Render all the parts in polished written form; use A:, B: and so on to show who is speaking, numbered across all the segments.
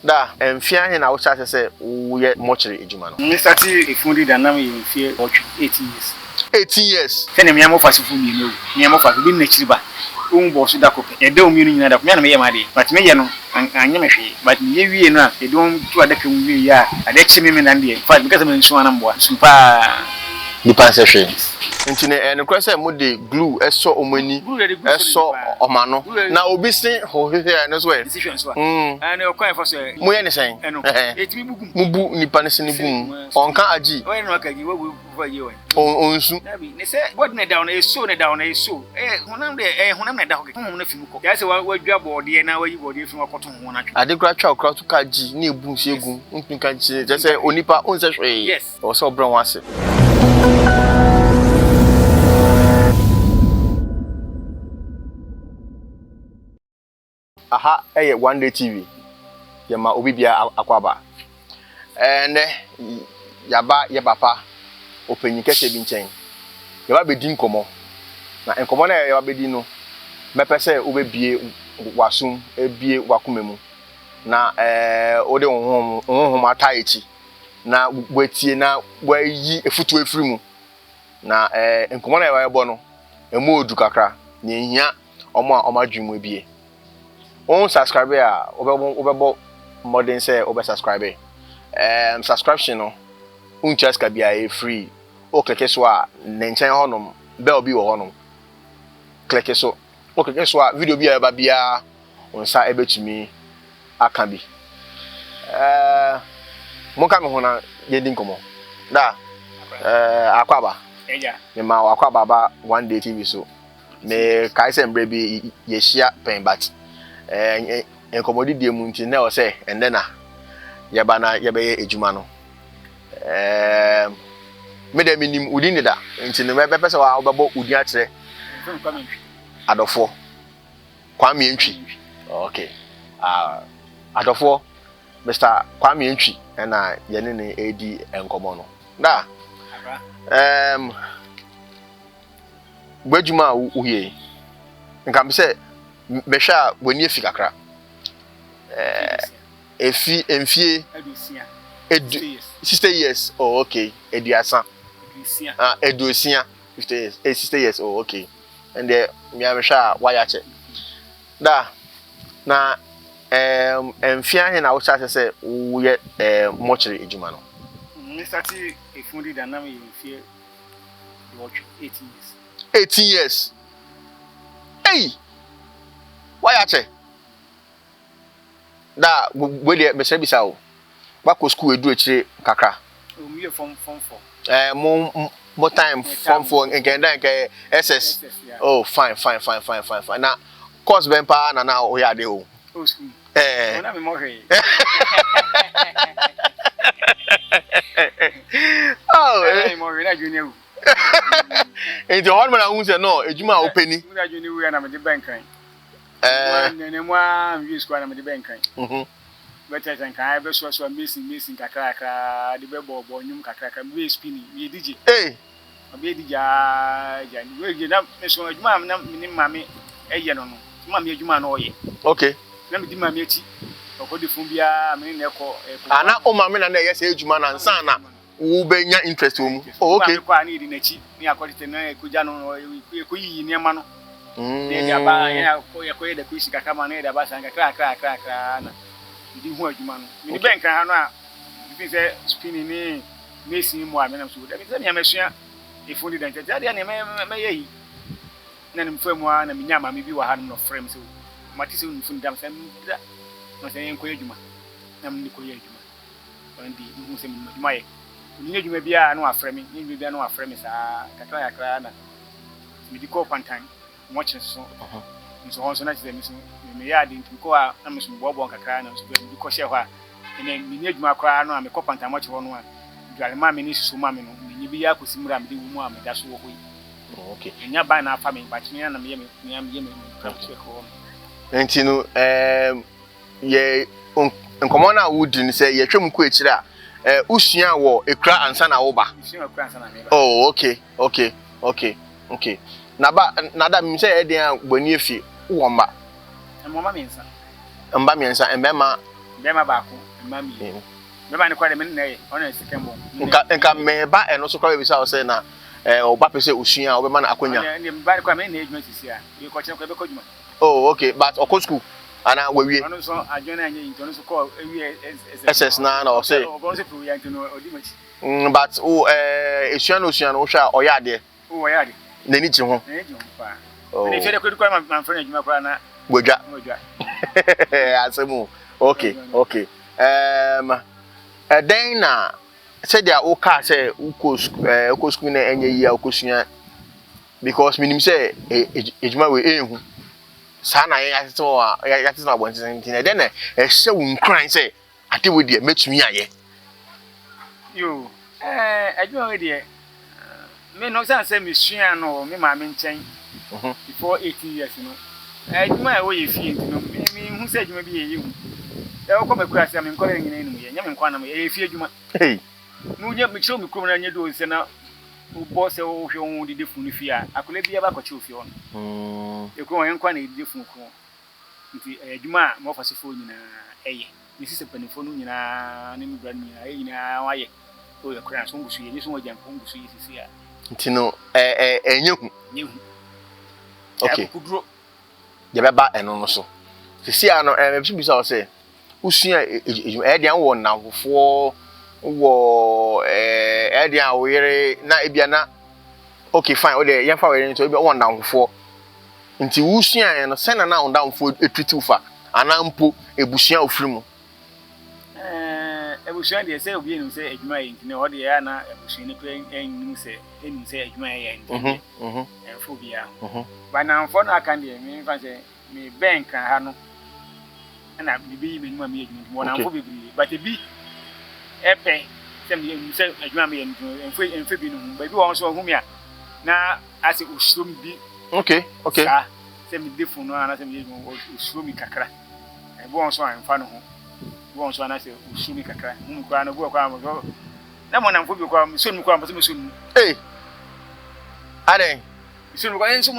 A: Da, mfia he na wo cha say wo ye mochire ejuma no.
B: Me start e fundi da na me mfie 18 years.
A: 18 years.
B: Tene me am faso fu mi no. Me am faso bi na chiri ba. O mbo so da ko pe. E da o mi no nyina da ko me na me ye ma de. But me ye no anya me hwe. But me ye wie no a e don tu adaka mu wie ya. Ade chi me na de. Fa because me nsu ana mbo. Nsu pa
A: Ni panse hwe. Nti ne no kwa say mo de glue eso omani eso omano na obi sin ho hwe no so e
B: decision so and o kwan for so
A: mo ye ne sen
B: etimi bugum
A: mubu nipa ne sin bugum onka agi
B: o no aka gi wo ye we
A: onsu
B: ne say what ne down e so honam de honam na da ho ke honam na fi mu ko ya say wa dwa bode na wa yi bode fi wakoto ho na twa
A: ade kra twa okra to ka gi na ebu nsi egum ntun ka gi je say onipa onse hwe
B: yes
A: o so bro wase aha one day TV yema obi bia akwaba ene yaba ye papa opanyin kese bi nchen yaba bedi nkomo na nkomo na yaba bedi no mepese obebie wasum ebie wakomemu na ode honhom atayechi na wetie na wayi efutu efiri mu na nkomo na yaba yebo no emu odu kakra nyehia omadwumu ebie on subscribe a obebo modern say obe subscribe subscription no unchas ka bia e free o click so a nenchen honom bell bi wo honom click so o click so a video bia ba bia onsa ebetumi aka bi mo ka me ho na yedi nkomo da akwaba
B: eja
A: me ma akwaba ba one day TV so me kai se mbre bi ye shia pen bat enkomodi die mu nti na o se ende na yeba na yebe ejuma no me de minim udi ni da nti no me pese wa obebo udi a kire adofo Kwame Ntwi okay adofo Mr. Kwame Ntwi na ye ne edi enkomo no da gbajuma uhie nka me se besha wani efi kakra efi enfie 60 years oh okay eduasa edusia 50 years 60 years oh okay and the me amesha wayache da na enfia he na wo cha se wo ye mochire ejuma no
B: Mr. T efundi da na me enfie 18 years
A: 18 years hey wayache da we dey mesere bisa o bako school edu ekire kakra
B: o mi form 4
A: more time form 4 nke SS oh fine na course ben pa na o ya de o
B: school na me mo hwe oh mo hwe na junior
A: enti hon ma na hu se no ejuma openi
B: na junior na me de bankan nene mo am school na me de bankan better than kai be so missing kakra de be bo nyum kakra me spinning me DJ be DJ ja ni we na me so adwuma na me mame eye no no mame adwuma na oye
A: okay
B: na me di mame achi okodi fun bia me na eko
A: ana o mame na ye se adwuma na nsa na wo be nya interest wo mu okay
B: kwa ni di na chi ni akodi na ekoja no ekoyi ni ema no de ya ba ya ko ye de ku sika kama na de ba san kakra na di hu adwuma no me ben kan ha no a bi se spinning ni mesin mu a me na so da bi se me amesua e fundi dan tete ade na me yeyi na nem famu a na me nya ma me bi wa ha no frame so mati se fundi dam se da no se en ko adwuma na me ni ko adwuma andi hu se me adwuma ye ni adwuma bia no aframe ni adwuma bia no aframe sa kakra na me di ko pantan mo chin so nso honso na chise miso me ya di ntuko a na miso bobo kakra na nso bi ko hye ho a ene ni adwuma akra no a me ko pantan mo che ho no a dwale ma me ni susu ma me no ni bi ya kosimura me di wo mu a me da so wo ho yi okay enya ba na afa me ba chini na me ye me practice ko
A: enti no ye nkomo na wudi ni se ye twem ko ekire a usua wo ekra ansa na wo ba
B: usua ekra ansa na me ba
A: oh okay na da mi se e den gbani efi wo mba
B: mama mensa
A: mba mensa embema
B: Bema baako, mami. Bema ne kwa de me na ye, ona sikembo.
A: Nka me ba eno so kwa be say o say na oba pese osua obema na akonya.
B: Ne ba kwa me na edwuma sisi a. Ye ko kire ko be ko dwuma.
A: Oh, okay, but oko school ana wawie.
B: Ono so adwena anya yin, ono so ko ewie
A: SS na o say.
B: O say pro ya ntino odi machi.
A: But osua no hwa oya ade.
B: O oya ade.
A: Nani chi ho.
B: Nani chi ho pa. Ne fere ko kwa man fere adwuma kwa na
A: bodwa.
B: Bodwa.
A: Asemu. Okay. Then na say dia o ka say uko school na enye yi akosua because minim say ejuma we ehu sana ya yate na bonti ntin then na ehye wo nkran say ade we de metumi aye
B: yo ejuma we de me no say me sua no me ma me nchen before 18 years no ejuma we ye fie ntin no me hu say ejuma bi ye hu e wo ko me kura say me nkore nyina enu ye nya me nkwa na me ye fie ejuma
A: hey
B: no nya me chiro me krom na nya do se na bo se wo hwe wo dide funu fie a akola bia ba kwache ofie on e ko yen kwa na dide funu ko nti adwuma mo fa se fo nyina eye me sise panifo no nyina ne mi bra nyina nyina waye o ye kra so ngusu ye ni so wajan ko ngusu ye sisi a
A: nti no enyehu okay
B: kudro
A: ye beba eno no so sisi a no me bisa o se usua e de an wo nanfofo wo e dia wo yere na ebia na okay fine o de yen fa we nto ebia wo nanfofo nti wusua en no sena na ondanfo etwiti ufa anampo ebusua ofiri mu
B: ebusua de se obi enu se adwuma ye ntine ho de ya na ebusua ne ko enu se adwuma ye ntine enfo bia ba nanfo na aka de me fa se me benka ha no na bibi me numa me adwuma mo nanfo bebri but bi epe sem ye se adwuma me enfo bi no ba bi won so hu me a na ase usum bi
A: okay
B: sem defu no ana sem ye usum kakra e bo won so anfa no ho bo won so ana se usum kakra mu kwa no bo kwa mo na mo nanfo bi kwa so mu kwa mo so mu
A: ade
B: so mu kwa enso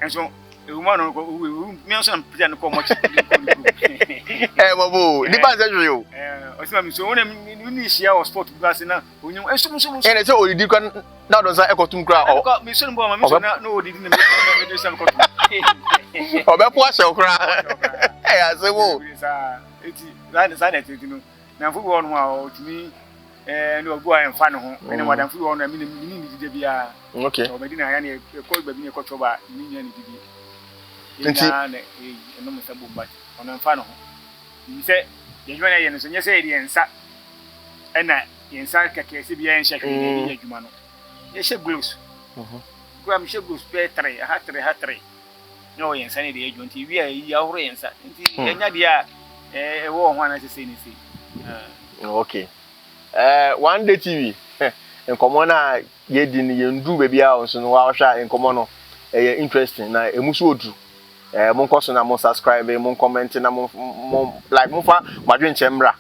B: enso uma no ko mi anso na pia no ko mo chi
A: mabo ni ba se yo
B: o se ma mi so wona ni share o sport class na onyum enso
A: ene se odidi kwa na don sa ekotum kra o
B: mi so mo ma mi so na odidi na me do sam ko
A: o be po ase kra asemo
B: sa eti za na tedi no na fu wo no a o tumi no obu a enfa no ho ene madam fu wo no mi ni didi bia
A: okay
B: o be di na ya ne ko ba bi ne ko choba ni nya ni didi
A: nti
B: na no mo sabu ba ono enfa no ho nse ye jwana ye no so nye se ye ensa ena yensa kake se bia en shahwe ni adwuma no ye she gloves ko am she gloves pe 3 ha 3 no yensa ne de adwuma nti wi a yi awro yensa nti yenya de a wo ho ana se se ni se
A: okay one day tv enkomo na ye di ni ye ndu be bia onso no wa hwa enkomo no interesting na emusu odu mon koso na mon subscribe mon comment na mon like mon fa madwen chemra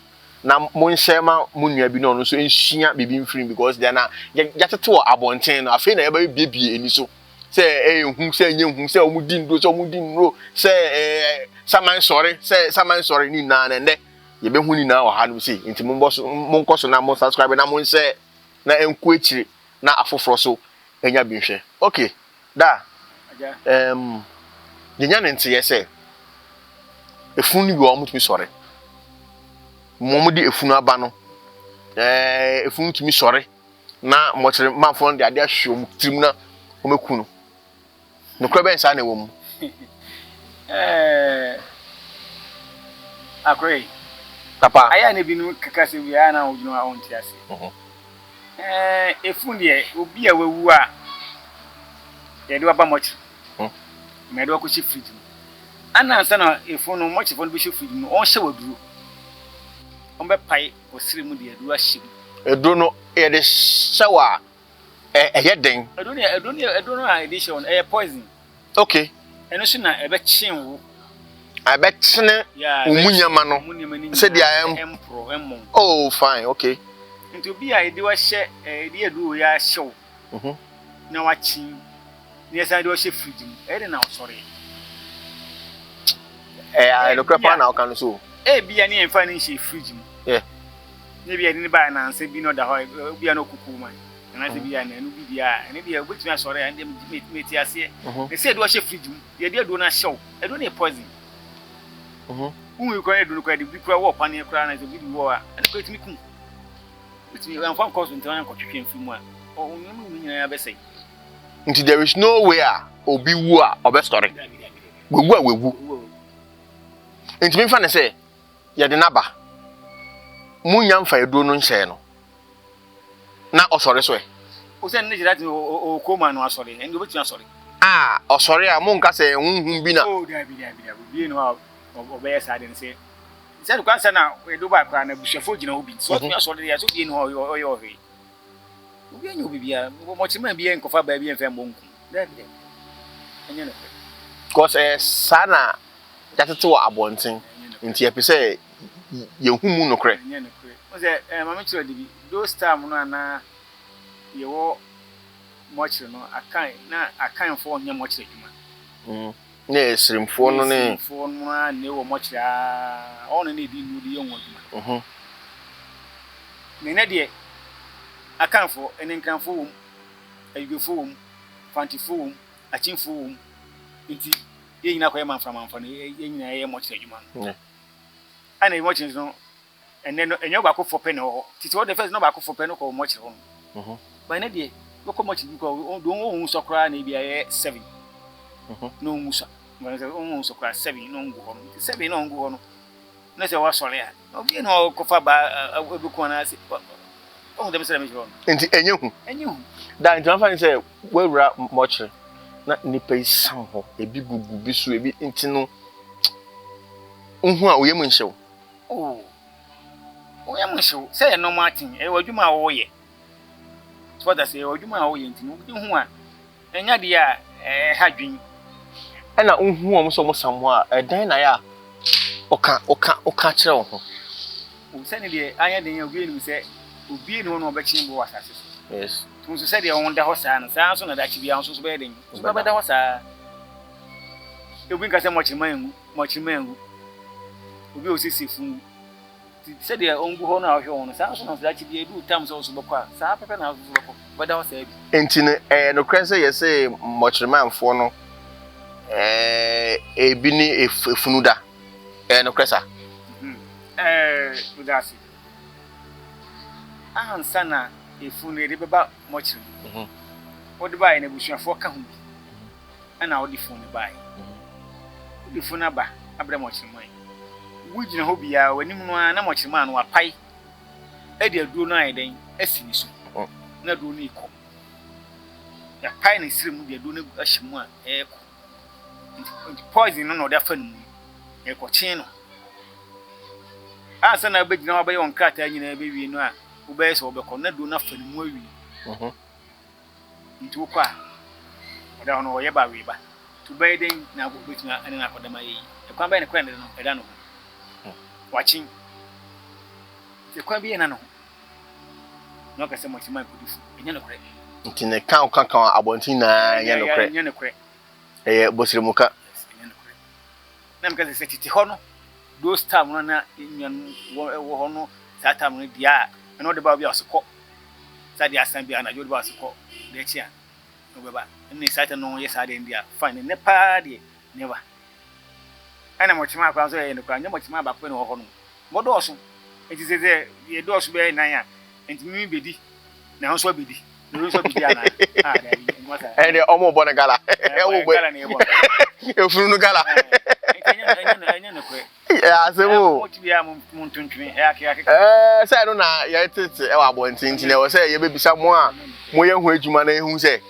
A: na mon share ma mon nua bi no no so enhia bibi mfiri because there na yatete wo abonten no afi na ye ba biebie eni so say ehun say enye say omudi ndo so omudi nro say saman sorry ni na na nde ye be hu ni na o ha no say enti mon koso na mon subscribe na mon share na enku akire na afoforo so enya bi hwe okay da yenya nti yese efunu ni bi o mutumi sore momudi efunu aba no efunu tumi sore na mochire manfo de ade ahwe o tirim na o mekunu no kra ben sa na wo mu
B: akoi
A: papa
B: aya ne binu kakase wi ya na ojunu a onti ase efunu de obi a wawu a ye de aba mochire me do ko shi fridge ana ansa na efunu mo chifo no bi shi fridge no on hye waduro on be pai o sire mu de aduro ahye
A: eduro no e de shawa ye den
B: eduro no a de show no poison
A: okay
B: eno so na ebe chen wo
A: abe tene umunyama no se dia
B: empro emmon
A: oh fine okay
B: nti obi a de wa hye de aduro ya hyew na wa chin ni esa de o fridge e de na sorry
A: no crap na o kan so
B: bia ne emfa ne nche fridge mu ne bia ne ba na anse bi no da ho bia no kuku man na se bia na no bia ne bia obetumi asore ya ndem meti ase ne se do che fridge mu ye de do na hyew edo ne poison unu ko edo ko de bi kura wo pane kura na se bi wo a ne ko etimi kum etimi anfa cause ntan ko twetwe mfi mu a unu nyina ya besai
A: nti there is no way obi wu a obe story wewu nti me fa ne se ye de naba munya mfa edo no nhye no na osore so e
B: o se ne jira ti o ko ma no asore en do betu asore
A: osore a mu nka se hunhun bi na
B: bi no obe sa de nse se do kwansa na edo ba kwa na bushefo gina obi so tu asore ya so bi no oyo ohe obi anyo obi bia mo chima bia nkofa ba bia mfa mbonku da enye no
A: because sana jatete wo abonten nti epese ye humu no kre
B: enye no kre o se mama chiro de bi those time no na ye wo mo chiro no akan fo nya mo chiro djuma
A: na esrimfo no ne
B: fo no na wo mo chiro ono na edi nu di ye wo djuma ne de akanfo enenkanfo wom ayugefo wom fantifo wom achimfo wom nti ye nyina kwa manfra no ye nyina ye mo chiro djuma ana ye mo chiro no enyo ba ko fope ne ho titi wo the first no ba ko fope no ko mo chiro ho ba ne de ko mo chiro ko do wo hu so kra na bia ye 7 no hu so ba ne hu so kra 7 no ngu ho no 7 no ngu ho no na se wa sore a obi no ko fa ba obi ko na se o dem se me jiro
A: nti enye hu da nti man fa say wewura mo chiro na nipa isam ho ebi gugu bi so ebi nti no a oyem nhyew oya mhyew say no martin wadwuma wo ye so that say wadwuma wo ye nti no hu a enya de a hadwin na hu o mo sam ho a dan na ya oka kire wo ho
B: o say ne de anya de ya obi enu say obi enu no obekyin bo wasase
A: yes
B: tun so say de won da ho saa no saa so na da chi bia so be den so be da ho saa obi nka say mo chimangu obi osisi fun se de ongu ho na ahwe ono saa so na da chi bia du tam so so bokwa saa pepe na so bokwa be da ho saa bi
A: enti ne no kren say yese mochirimanfo no ebi ni efunuda no kresa
B: udasi ansa na efunu ede beba mochiri wodi bae na busuafo ka hu ana wodi funu bae wodi funu aba abra mochiri man wujina ho bia wanim no na mochiri man no apai ede aduo no ayeden asini so na aduo no iko ya pai na sirim de aduo no ahyimu a eko nti poison no da fa nu eko chen no ansa na abegina ho abaye on krata nyina bewie no a ubaye so obekọ na do na fa nu awi nti ukwa oda hono oye ba wi ba to baye den na betuna ane na akodama yi ekwa baye ne kwa ne no eda no watching se kwa biye na no no ka se mo ti man kudifu enye no kre
A: nti ne kan abontin na enye no kre bosirimuka
B: enye no kre na mka se titi ho no do star no na enyan wo ho no sata mo dia no de ba bia osoko sa dia san bia na jo de ba osoko de chia no beba ni sata no ye sa de ndia fine ne pa de ne ba ana mo chima kwa so ye no kwa nya mo chima ba ko no ho no mo do so enti se ye do so be nan ya enti mi bedi na so bedi no so bedi ana da bi mo sa
A: de omo bo na gala
B: gala ne bo
A: efunu no gala
B: enye no kwe
A: ya se mo
B: ti bia mo tuntun
A: say no na ya tete wa abontin ti na wo say ye bebisa mo a mo ye hu adwuma na ehu say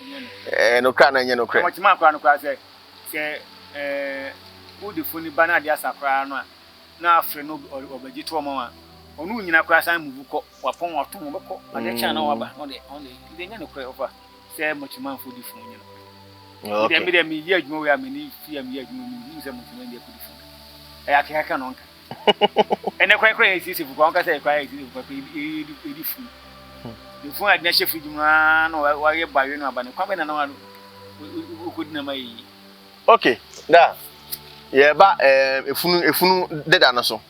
A: no kra na enye no kre
B: mo chima kwa no kwa say udi funi bana dia sakra no na afre no obaji to mo a onu nyina kwa san mu ko wapon wato mo beko ade cha na waba no de de nya no kre ofa say mo chima fudi funi nyina okay de mi ye adwuma we ameni fi am ye adwuma mi say mo chima de fudi funi akeka no nka ene kwa esi fu kwa nka say kwa esi fu kwa edi fu the phone adna chef du no wa ye bawe no abane kwa be na no ukudina mai
A: okay da ye ba efunu deda no so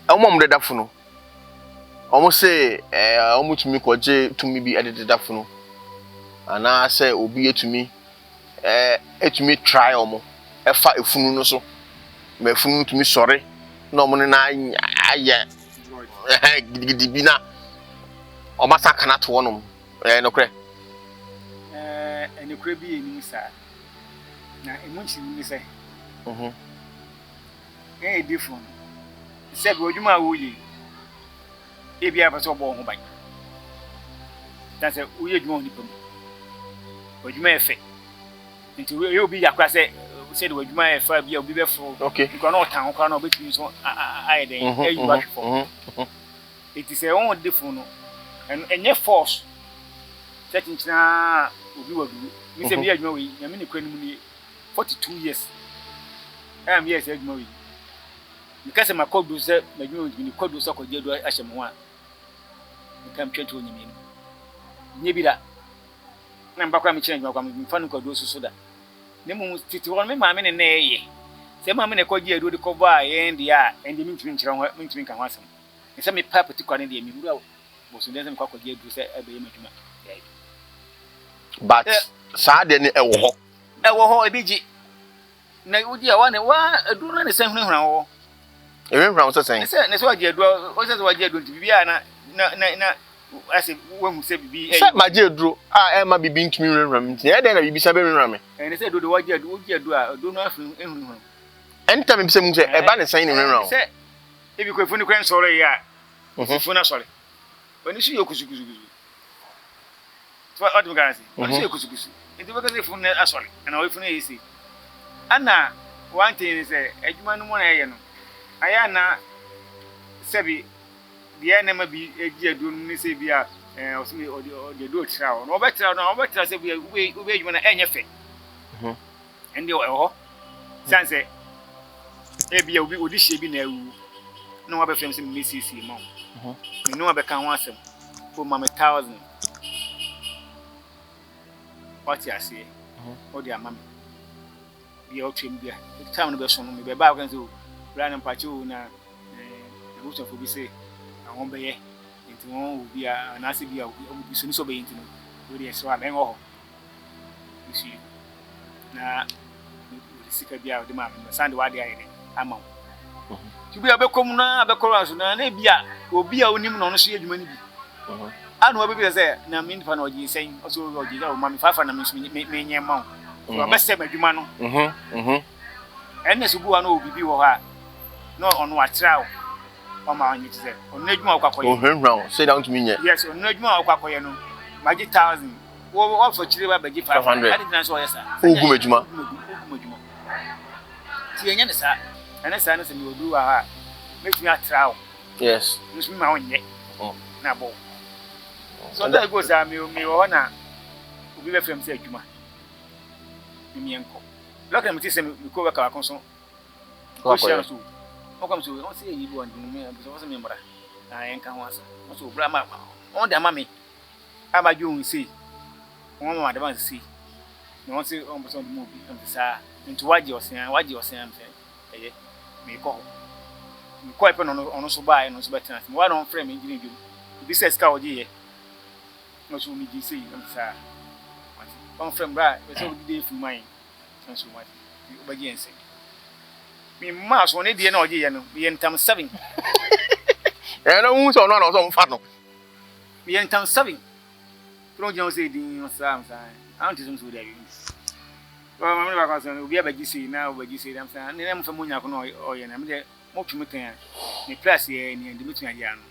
A: Omom de dafunu. Omo say omo tumi koje tumi bi edede dafunu. Ana say obi etumi etumi try omo. Efa efunu no so. Ma efunu tumi sore. Na omo na aye gidigidi bi na omo saka na to wonom. No kre.
B: Eni kre bi eni sa. Na emunchi ni say. Different. Said wojuma wuyi. Ebi abaso obo ho ban. That's a uye dwuma oni pam. Wojuma efe. Nti we obi yakwa said wojuma efe bia obi be fo.
A: Okay.
B: Nko na otan kwa na obetumi so aye den eyi back for. It is a own different no. And enye force. Setting na obi wadu. Me say bia dwuma we, na me ne kwani mu ni 42 years. I am yes dwuma we. Because my code was that my new code was so called Asham1. You come to me. Maybe that. I'm back on change. I'm fun called those so that. Nemo 51 me, mamma and nay. Say, mamma, called you do the cover and the air and the means can once. And some papa to call in the Muro was in the cock of you to say a baby.
A: But sad and a walk.
B: A war, a BG. Now, dear one, I do not understand now.
A: Even from saying,
B: that's what you do. What you do to be na I say, when we say be
A: my dear Drew, I am a being to me ram. Yeah, then I be sabering ram.
B: And I said, do what you do not
A: anytime I'm saying a bad sign in around.
B: If you could find a grand sorry, yeah. Sorry. When you see your kusu. What do guys say? When you see your kusu, it's because they found a sorry, and away from easy. Anna, one thing is a man one. Ayana Sebi, the enemy be a dear doing Sabia, or the do trial. No better, say we when anything. And you are Sanse, maybe a would she be no other friends in Mrs. Simon. You know, I become once for Mamma 1,000. What you say? Oh, dear mammy. Be out to him, dear. The town of the son will be back and do. Random Pachu na the root of we say, I won't be into one will be a nasty be soon so be into the swam and all. You see, now the sick be out the man, the Sunday why they are among. To be a becomuna, a becorazon, and a beer will be our name on a sea money. I know what people say, now mean for no saying also, Mammy Fafa and me among. You must say, my Jumano. And this will know be her. No on what trial. On my own, say, on Nedmo Quacoy.
A: Say down to me,
B: yes, on Nedmo Quacoyano. Magic 1,000. All for Chile by 500. I didn't answer, yes, sir.
A: Ugumajuma.
B: See, sir. And a son and will do her. Make me a trial.
A: Yes.
B: Miss my own yet. Now, so that goes, I may honor. We left him, say, Juma. Me uncle. Look at me, say, we go back our console. Welcome to don't say you want me, because I was a member. I ain't come once. Also, Brahma, on the mammy. How about you? See, one more advance see. No one say on the movie, and the sir, into what you're saying, eh, me call. You quite on also buy and also better. One on frame in you. This says cow, dear. No, so me see, and sir. On frame, right, it's all the day for mine. And so much. You begin saying. Me mouse one day no ye no be entam 7
A: e no hu so no no so mfa no
B: be entam 7 pro je say din sam I want to there well my ba concern obi abaji say na obaji say dem say ne dem fa munya ko no oye na me de mo twumi kan ni plus ye ni ndi metu anya no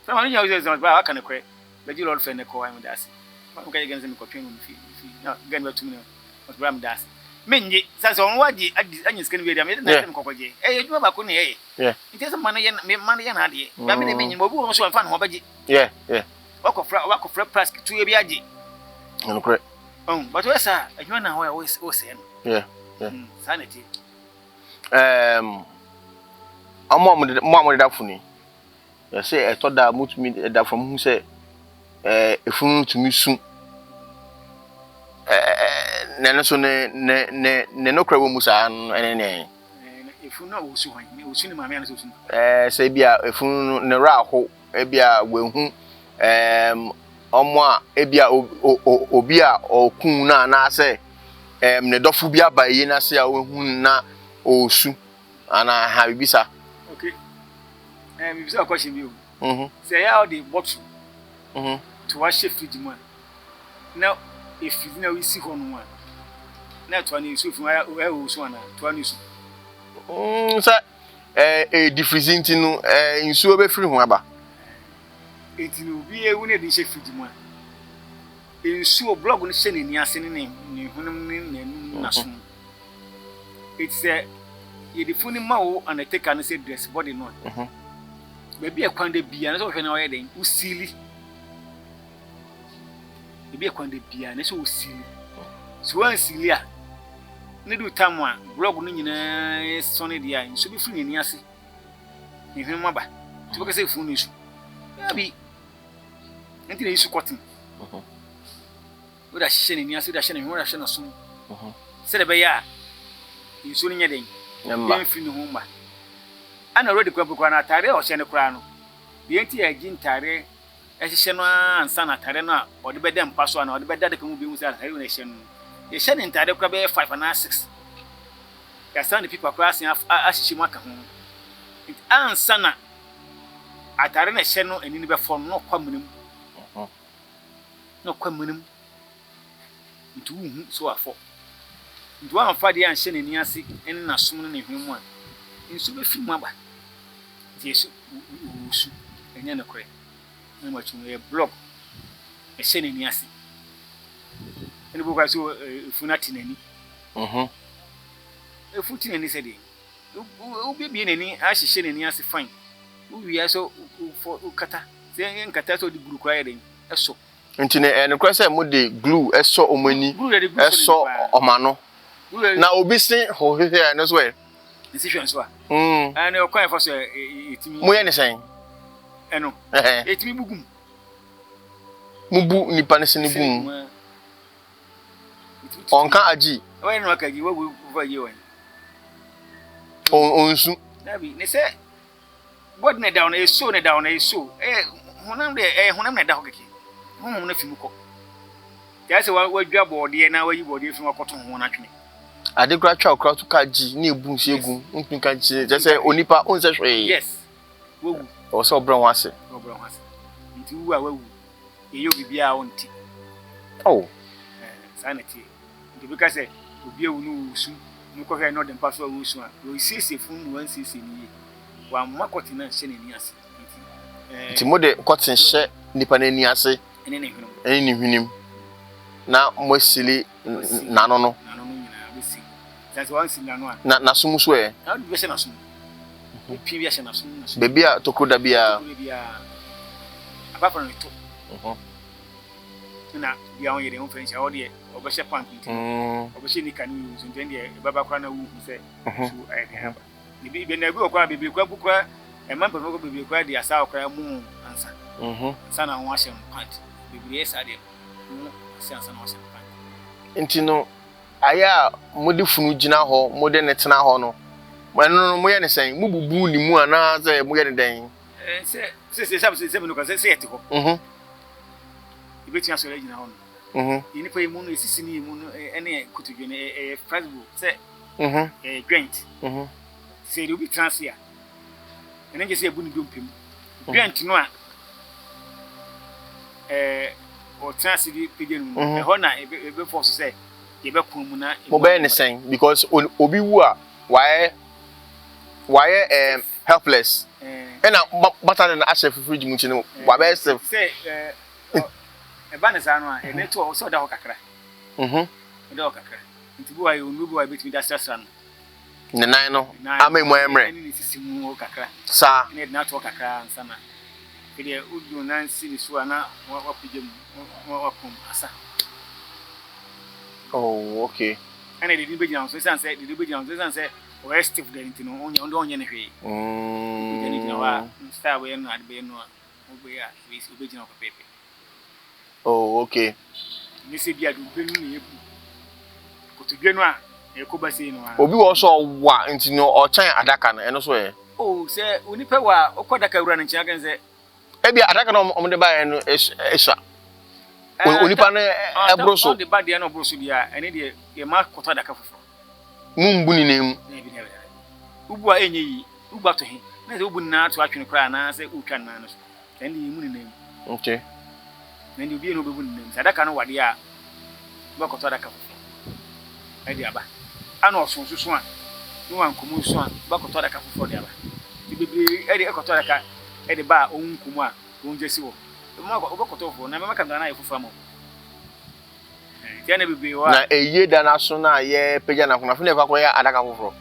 B: so ma nya say ba aka ne kwe baji lord friend ko am das ma ko ga me ko twenu fi na gan ba tumi no but bra me das menye sasa on waji anyi scan we dem na dem kokoje ejuma ba ko ne it is man ye me man ye na ade ba me de menye mo bu so fa no baji wakofra plus tu ye bi age
A: no correct
B: but we say ejuma na ho say no sanity
A: mo da funi you say e to da mutumi da from who say efunu tumi su ne no so ne no kra wo musa no ene
B: if you know osu hwan me osu ni maame an so osu
A: say bia efunu ne ra ho e bia wehu omo a e bia obi a okun na say ne dofu bia ba yi na say a wehu na osu ana ha bibisa.
B: Okay. Bibisa question bi o. Say how the bottle. To wash fridge mu. Now if you know we see hono one. Na to ani so fu we osu ana to ani so.
A: Say different no nsuo be free ho aba.
B: Enti no bi ewu na di she fridge mu. Nsuo blog no she ni ase ne hunum ne na so. It's you the funny mawo and take an say dress body no. Baby a kwande bia na so hwe na oye den usili. Baby a kwande bia na so usili. So wan sili a ne do tam a blog no nyina sone dia nso bi funi ni ase. Ni hwe maba. To be say funi su. Ya bi enti na isu cotton. Wo da hye ni ase da hye na hwe da hye na so. Se de be ya nso ni nyeden. Dem fi no humba ana already kwa na tare o hye kura no de enti ya gi ntare ehye no ansa na tare no a ode be dem paso na ode be dade kan bi mu sa tare no hye no ye hye ni ntare kura be 5 and 6 ya stand the people class ahye maka ho ansa na atare na hye no ani ni be fom no kwa munum no kwa munum ntu hu so afọ ndo amfa de anhye ne ni ase en na som ne hwemu a nsu be fi mu aba jesu usu enya ne kore na ma chun e blog e hye ne ni ase en bo kwa so funati nani e futi nani se de u bibie nani a hye ne ni ase fine u wi aso u kata se en kata so di guru kwa ye den eso
A: ntine ne kore se mo de glue eso omani eso omano na obi sin ho he no so e
B: decision so a and o kwan for so etimi
A: mo ye ne sen
B: eno etimi bugum
A: mubu nipa ne sin bugum onka aji
B: o ye no akaji wo wo ye wan
A: onsu
B: dabi ne se bod ne down e so honam ne da ho keke honam na fimu ko ya se wa dwa bode na wa yi bode fi wakoto ho na twene
A: ade kra twa okra to ka ji na ebu nsu egum ntun ka ji je se onipa onse hwe
B: yes wogu
A: o so obran wase
B: nti wu a wawu eyo bibia onti sanity nti bi ka se obi ewu no usu nko hwe no dem paso usu a o sisi fun no sisi ni wa makoti na hye ni ase
A: nti mode cotton hye nipa na ni ase ene ni hwinim na mo sili nano no that's one sin nano
B: na
A: sumu so e
B: na be hye na sumu pi bi hye na sumu
A: bebi a tokoda bia
B: apart from it na bia on yede on french a ode o be hye pant nti o be hye ni kanu so nti de baba kwa na wu se so ai ka ba bi na bi okwa bebi kwa bukwa e man pe ko bebi kwa de asa okra mu ansa sana ho ahye pant bebi esa de ansa na ho ahye pant
A: nti no aya mode funu gina ho mode ne tena ho no no mo ye ne sen mu bubu ni mu ana ze mo ye ne den
B: se no ka se yete ho ibetia so gina ho no ini pa imu no esisi ni imu no ene kutudwe ne Facebook se grant se ri obi transia ene je se ebu ni dompem grant no a o transi di pejenu e ho na ebe force se ye be kun mu na
A: mo be ne sen because obi wu a why helpless ena bata na ashe fridge mu chine wa be se
B: e ba ne sa no a e ne to so da ho kakra da ho kakra nti bu wa yo nu bu wa betimi da stress no
A: ne nan no ama mu emre
B: ni sisi mu kakra
A: sa
B: ne na to kakra nsana kede udu nan si ni so ana wa pije mu wa kum asa
A: okay
B: ana de be jina so san say o estive de ntino onye ne hwe de ni wa star we no adbe no o be ya we be jina ko pepe
A: okay
B: ni se bia du be nu ne yebu ko to dwe no a e ko basi no
A: obi wo so wa nti no o chan adaka no eno so e
B: oh se onipa wa okodaka wura no nchia kan se
A: e bia adaka no omde ba no esha onipa no ebro so
B: de ba de no bro so dia ene de e ma koto adaka fofo
A: mumbu ni nem
B: ubu a enye yi ubu ato he na se ubu na ato atwene kra na se utwa na no so ene yi mu ni nem
A: okay
B: na ndi obi no bebu ni nem adaka no wade a ba koto adaka fofo e de aba ana osunsusu a no wan komu so a ba koto adaka fofo de aba di bebre e de koto adaka e de ba ohun komu a ohun jesi wo ma ba koto fofo na me maka na fofo am tiana bebre wa
A: na eye da na so na ye peja na kuna fune kwa ya adaka fofo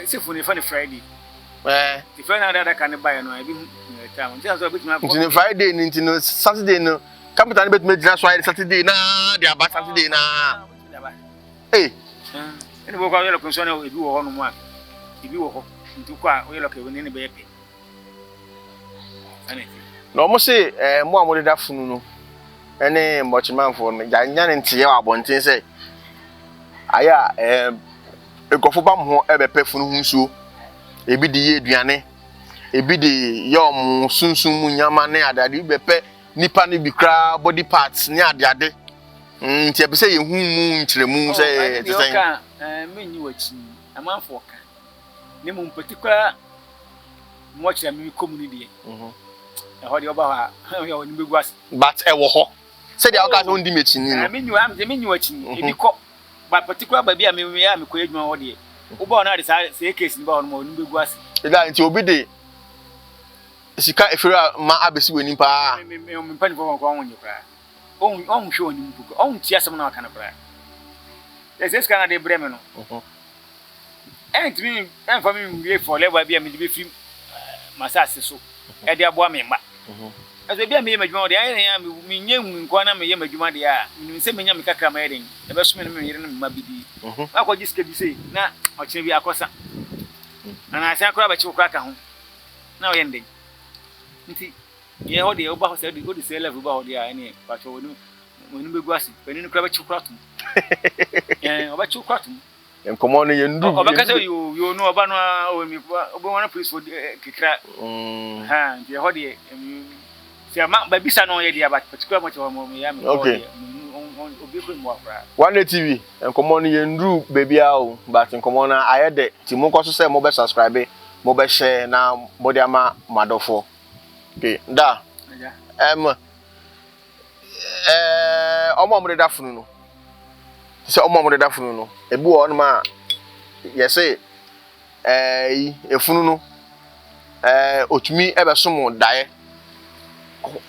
B: se fune fa ne Friday
A: ti
B: friend na adaka ne ba no e bi ta mo ti so betima
A: nti ne Friday ni nti no Saturday no capital ne betima dina so Saturday na de aba Saturday na
B: ene bo kwa yelo kunso na ebi wo ho no mu a ebi wo ho nti kwa yelo ka woni ne be yepe ane
A: no mo se mo amode da funu no ene mbochimanfo no nya ne ntiye wa bonten se aya ekofo ba mo ebe pe funu hunsuo ebi de ye aduane ebi de ye omo sunsun mu nyama ne adade be pe nipa ne bi kra body parts ne adade nti ebe se ye hu mu nkyeremu se
B: tesen menyi wachi amanfo ka ne mu particular mo kyerɛ me community e ho de oba ha ya woni begwas
A: but e wo ho se de aka so ndi mechi ni no
B: menyi wachi ebi kɔ but particular ba bi a me ya me kɔ adwuma ho de oba na de say case ni ba ho no woni begwas
A: da nti obi de sika efira ma abesi woni pa
B: me pani fo ko onye kra on hwe oni mpuko on tia sem na aka na kra yes kana de breme no entimi enfa mi nwie for level bia me be film masase so e de abo me mba aso bia me yemadwuma de ayen ya me nyenwu nko na me yemadwuma de a me se menya me kakra ma yeden e be so me me yere no mba bidi akwa giske bi sei na o kire bi akosa na asan kra ba chi kra ka ho na o yenden nti ye ho de oba ho se o de se level ba ho de a ene ba cho wonu begwasi peninu kra ba chi kra tum oba chi kra tum
A: enkomo no ye ndu
B: oba ka se yo no oba no o mi oba wana police for kikra ha ye ho de se ma ba bisa no ye de aba particular mo cho mo ya mi
A: okay
B: obi ko mo afra
A: One TV enkomo no ye ndu baby a o but enkomo na ayede ti mo ko so se mo be subscribe mo be share na mo de ama madofo okay da omo mo de da funu no se omo mo de da funu no ebu o no ma yese efunu no otumi ebe somo dae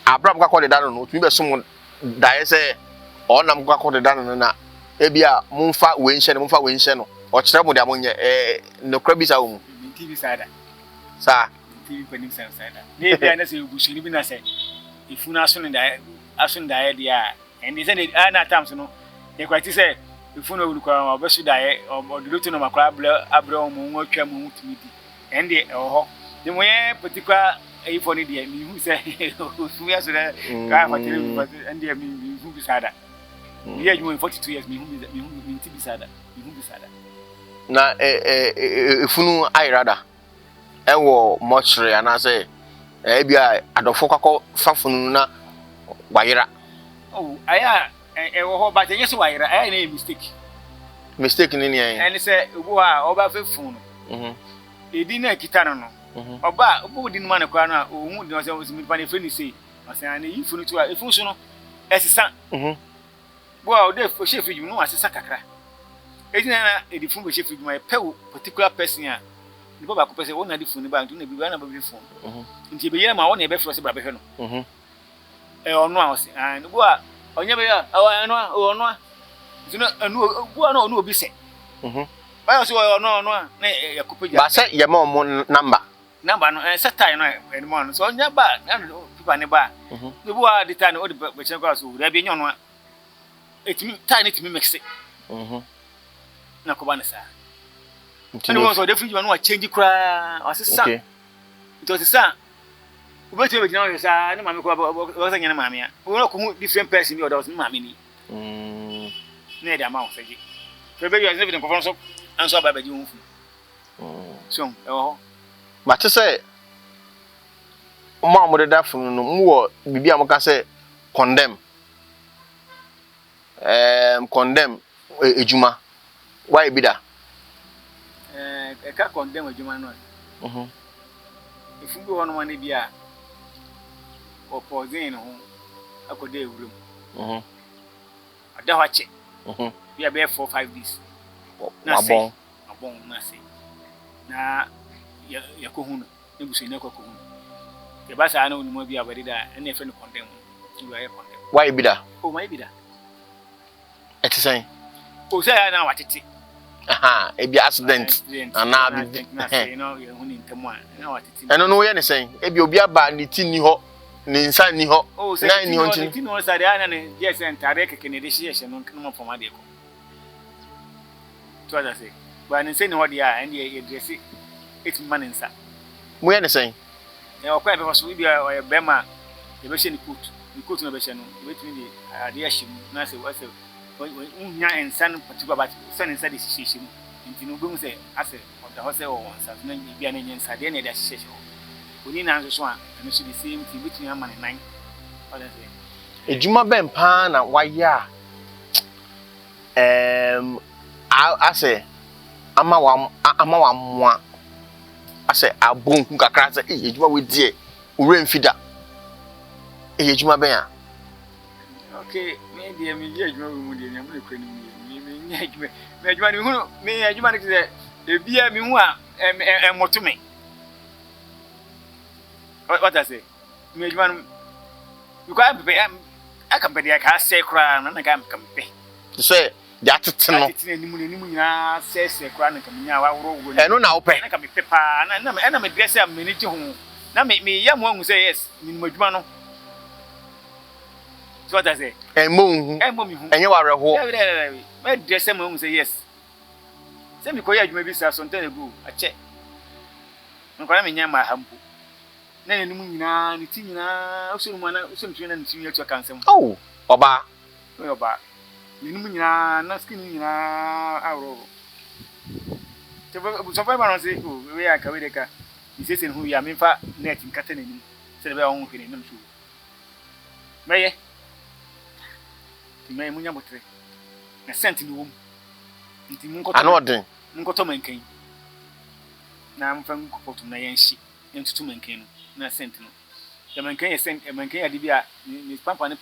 A: abrab kwa de da no otumi be somo dae se onam kwa de da no na ebia mumfa wenhye no o kire mo de amonye no kra bisa wo mu
B: TV sada
A: sa
B: TV panim sada ne bia na se bushiri bi na se ifuna aso ndae dia and is any na times no e kwati se ifuna wulu kwa obesu dae odurutu no makra abra mu nwatwa mu tumi di and e ho de mo ye particular ifo ni dia mi hu se fu ya so da ka fatire mi and dia mi hu bi sada mi age mo 42 years mi hu ti bi sada
A: na ifunu ayirada ewo mochre anase bia adofo kwakọ fafunu na wayira
B: aya wo ho ba je so wayira aya na
A: mistake ni
B: en se obo a oba fefunu edi na kita no oba obo di no ma na kwa no ohun di no se mi pa ne freni sei asan na yifunu tu a efun so no esisa bo o de fo chef ju no asisa kakra edi na edi fun bo chef ju ma pe particular person a ni baba ko pese wona di funu ba ntu na bi na ba bi funu nti be yema ma wona e be fro se bra be hwe no ono a osi an bo a onye be ya ono a nti no anu bo a no ono obi se ba yo se ono a na yakupeja
A: ba se ye ma mo number
B: no setai no e mo no so onye ba na pipa ne ba no bo a dita no o de be chen kwa so da bi nyono a etimi tai ne timi mixe na ko ba ne sa ani mo so de free no a change kra asisa okay to sisa ubeti be jina sa ni mami ko ba sa nyane mami a wo ko different person bi o da so mami ni na e da ma o seji Baby, you are living in Conference, answer by you. So, oh,
A: but to say, Mom would have from no more, be a say, condemn. Condemn a Juma. Why be that?
B: I can't condemn a Juma. If you go on one idea or pausing home, I could do room. I don't watch it. We are there for 5 days. Nothing. A bone, nothing. Now, you're cohuna. You say no cohuna. The bass I know will be already there, and if you condemn, you are condemned.
A: Why be that?
B: Oh, maybe that.
A: It's saying,
B: oh, say I know what it is.
A: Aha, it be accident. And now be
B: you're winning to one. I know what it is.
A: I don't know anything. If you'll be about Nitini Ho, Ninsan Niho.
B: Oh, say, I know that I am yes, and Tarek can initiation on come from my deco. So I say, but I'm saying what they are, and you dress it. It's money inside.
A: We are the same.
B: They are quite because we be a Bema, the version you put in the version, wait me the issue, Nancy was when and son, particular about son inside the situation. In Tinubu say, I say, of the hotel or once, as many be an inside any association. We need answer one, and it should be same to between a man and 9. What I say?
A: A Juma Ben Pan and why ya? I say, I'm a one. I say, I boom, Kakasa, Ejuma with dear, Uren Fida. Ejuma Ben.
B: Okay, maybe I'm here, you know, I'm going to me, be a memoir, and what to me. What I say? Me, you can't pay. I can pay. I can't say crown, and I can't pay.
A: To say, that's no.
B: Says a crown and come now.
A: I know now, pay.
B: I can be paper, and I'm a dresser, I'm minute home. Now make me young one who say yes, in Mujmano. So what I say?
A: And moon, and you are a whole.
B: My dresser who say yes. Send me call you maybe some time ago. I check. I'm going to my humble. Then Nina, Nitina, some train and senior to cancel.
A: Oh, Oba.
B: Oba. Nina, not skinny our. So, I say, we are Kawideka. He says, who you are, in fact, net in Catherine, said about own feeling. May May Munamotre. I sent in the womb. I
A: know then.
B: Mungotoman came. Now I'm from Koto Nayanshi, and 2 men came. Na sentinel. The man can send a man can be a pump and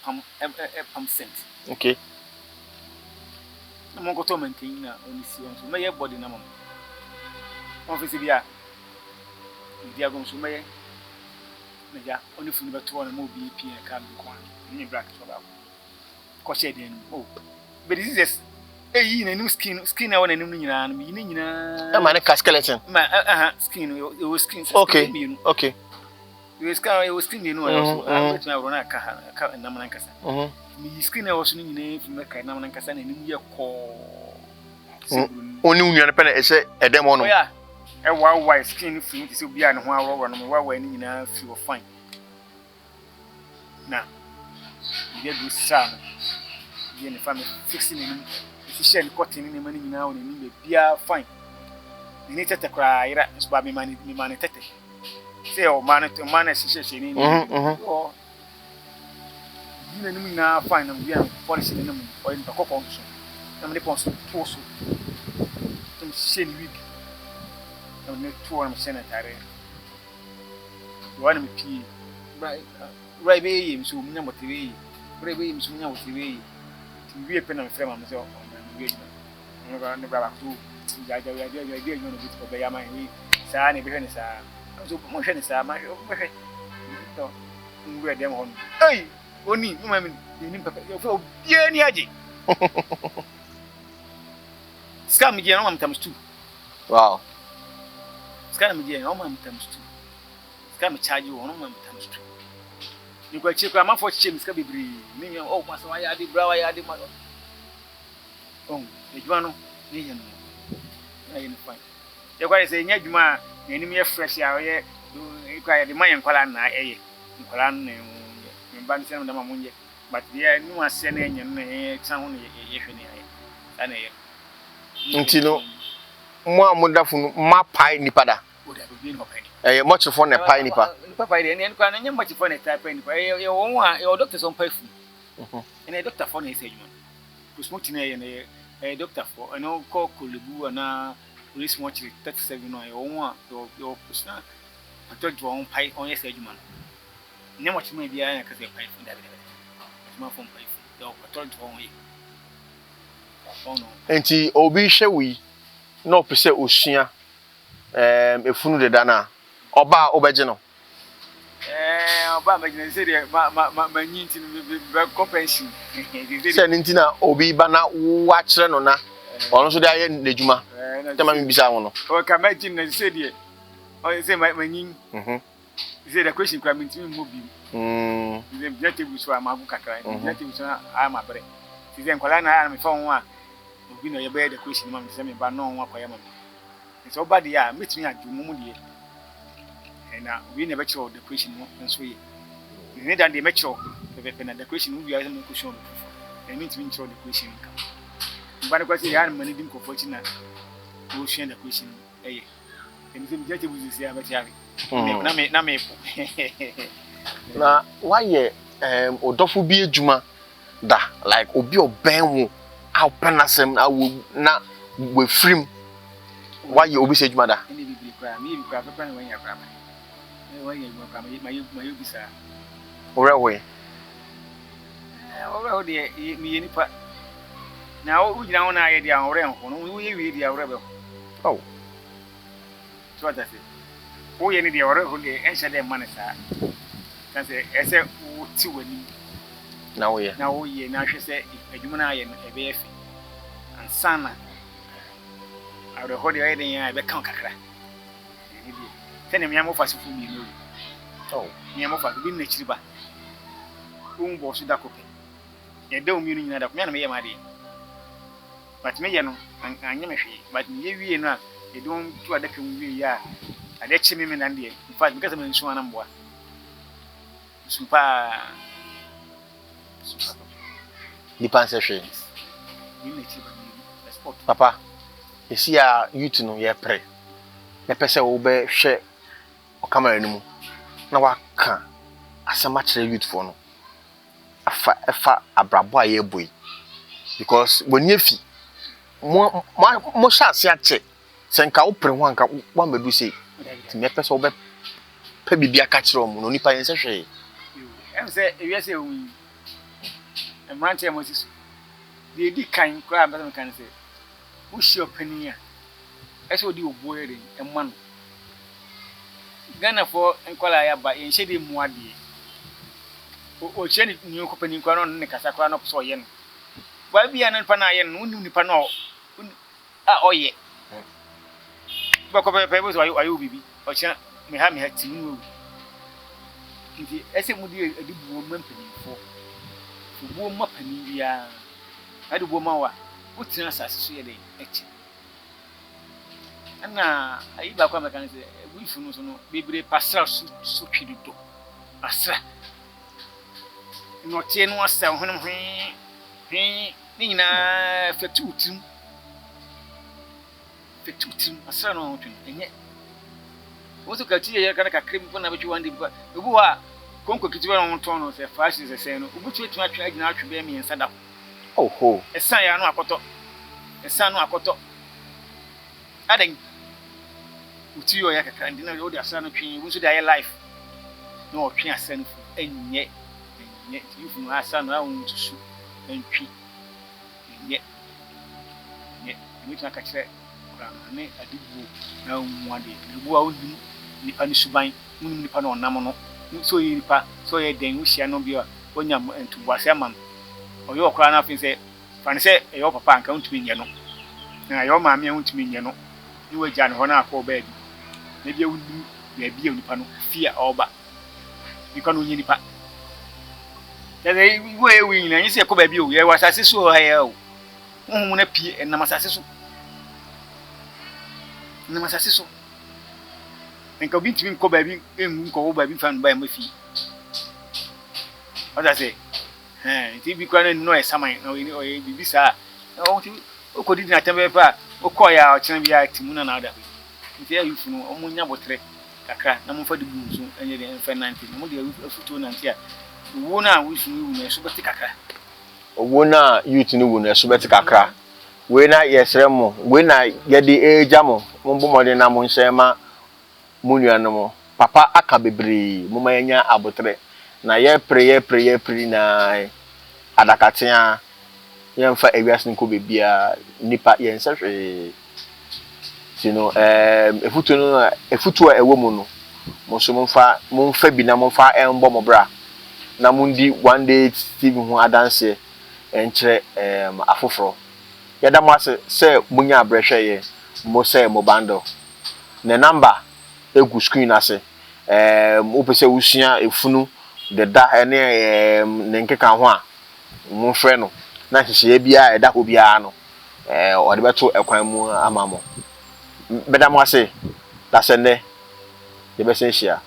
B: pump cent.
A: Okay.
B: No more got on king only see on my body number. Office via Diagon Sumay. Only from the 2 and movie P and can be one. In black trouble. Cochet then. Oh, but this is a new skin on a new and meaning a man a skeleton. My skin, it was skin. Okay. Okay. You was skin, you know, I was now run a car and Namancasa. Me skin, I was in the name from the Namancasa and in your call. Only you are a demon. Yeah, a wild white skin thing to be an hour when you know, if you were fine. Now, you get good son. You and the family fixing him, efficient cutting in the money now and in the beer fine. You need to cry, that's why me money. Say, oh, man, to manage situation. Oh, you know, fine, and we are polishing them or in the couple. I'm the post also. Some shady week. I'm not 2 hours sanitary. You want me pee? Right, baby, so number 3. Brave him soon out the way. To be a pen and frame myself on the engagement. Never back to the idea you're going to be my way. Sandy behind us. So motion is my way. We're them on. Hey, only women, you need to be any idea. Scam again, on times 2. Wow. Scam again, on times 2. Scam charge you on times 2. You go check my for James Cabby. Oh, Master, I had the brow, I had the mother. Oh, you want to know? I didn't find. You're quite saying, Yajuma, enemy of fresh air, you cried the Mayan Colan, Colan, and Bantam and Mamunia. But there are no one sending and sound and
A: nti no mo amodafo no ma pai nipa da mo chefo na pai nipa
B: pai de en kwa na nyamba chefo na pai nipa ye won a ye doctor so pai fu ene doctor for na ese adwuma kusmuti na ye na doctor for eno ko kolebu na police mo chiri 37 no ye won a yo kusna atod won pai on ese adwuma no nyamba chima bia na ka se pai fu da be chima fo pai fu yo atod won ye
A: enti obi hwewi no pese osua efunu de dana oba obeje no
B: oba imagine say de ma nyinti no be compensation
A: say nintina obi bana wa kire no na ono so de aye n'edwuma tema mi bisa won no
B: o ka imagine na say de o say ma nyin say the question kwa minti mo bi the objective so am agu kakra the objective so am abre say nkwala na me fon wa obi no ye be the question ma me say me ba no wa kwa ya ma so bad ya metimi adwumu de na we never show the question no so ye ni dan de me show be na the question we are me question and metimi show the question ka ba ne kwasi ya mani dim ko fochi na o share the question eh and say me jate buzi sia ba tiare na me
A: na why odofo bi adwuma da like obi oben wo a penasem na we free why you obi say adwuma da
B: ni bi kwa mi bi kwa papa na wan ya kwa wan ya kwa ma you bisa
A: orewe
B: orewe de mi ye nipa na o gina wona aye dia ore ho no wo ye wi dia ore be
A: oh
B: so that say wo ye ni dia ore ho de en shade man sa kan say ese wo ti wani
A: na wo ye
B: na hwe se adwuma na aye no ebe efi ansana awre ho de aye den ya be kan kakra ni bi tene mi amofa sifu mi no
A: oh
B: mi amofa bi na chiriba un bo su da kope ye de o mi nyina da ko me na me ye ma de but me ye no anya me hwe but me ye wie no a ye don tu adaka mu wie ya ade chi me na de in fact because me nsu anam boa sumpa
A: ni panse hwe
B: ni na chiriba ni sport
A: papa esi a youth no ye pre me pese wo be hwe o camera ni mu na waka asama kire youth for no afa abrabo aye boy because when you fi mo sha se ache senka wo pre ho anka wa medu sei ti me pese wo be pe bibia ka kire omo no nipa yen se hwe
B: em se e se o emrante Moses de di kan kra am kan se wo shi opani a ese odi obo ere emma no Ghana for enkwala ya ba en shede mu ade o cheni ni opani kwa no ne kasa kwa no so ye no ba bia na pa na ye no ni pa no a oye ba ko pe bo so ayo bibi o cha me ha ti nu nti ese mu di adibu mo mpani fo buo ma pani bia adibu ma wa utina asase so ye de echi ana ayi ba kwa mekan se wifu no so no bebre pasra so twido asra no tie no asa honum hwe ni na fetutim asra no twin enye wo so ka tie ye kana ka krem ko na be twi ba obu ha konko kitiba no ton no se fashi se se no obu twi atwa agina atwe be mi ensa da
A: oho
B: esan ya no akoto aden uti yo ya kakra ndina yo de asana twen wo so de aye life no twen asana fu enye yufu no asana a won tusu entwi enye mi tuna ka kire kra ne adibu na umuade adibu a woni nipa ni suban woni nipa na onam no so yi nipa so ye den wo hia no bi a onya ntubuase amam oyo okra na afin se fan se eyo papa anka untumi nye no na yo maame untumi nye no ni waja no na akọ ba bi na bia wudi na bia nipa no fia oba nipa no nyi nipa tele wo ewi na yin se akọ ba bi o ye wasase so ha ya o hu na pie na masase so nka obi ntumi nkọ ba bi enwu nkọ wo ba bi fan ba ya mafi oda se ti bi kwa no e saman no bibi sa o ti okodi na tembe pa okoya o chena bia timuna na ada nti ayufu no omunya botre kakra na momfa de bunzu enye de enfa 90 mo de afuto na nti a wo na wisu wu na so beti kakra
A: owo na youth ni wu na so beti kakra we na yesre mo we na ye de eja mo mbo mo de na mo nhema munua no mo papa aka bebre mo manya abotre na ye pre na adakatea ye mfa ewiase nko bebia nipa ye nsehwe sino efutu a ewo mu no mo so momfa bi na momfa embo mo bra na mundi one day TV ho adanse enche afoforo yada mo ase se munya abrehwe ye mo se mo bando ne number egu screen ase opese usua efunu de da ene ne nkeka ho a mo frɛ no na hihye bia eda ho bia no ode beto ekwan mu amamo beda mo ase da sende ye besenhia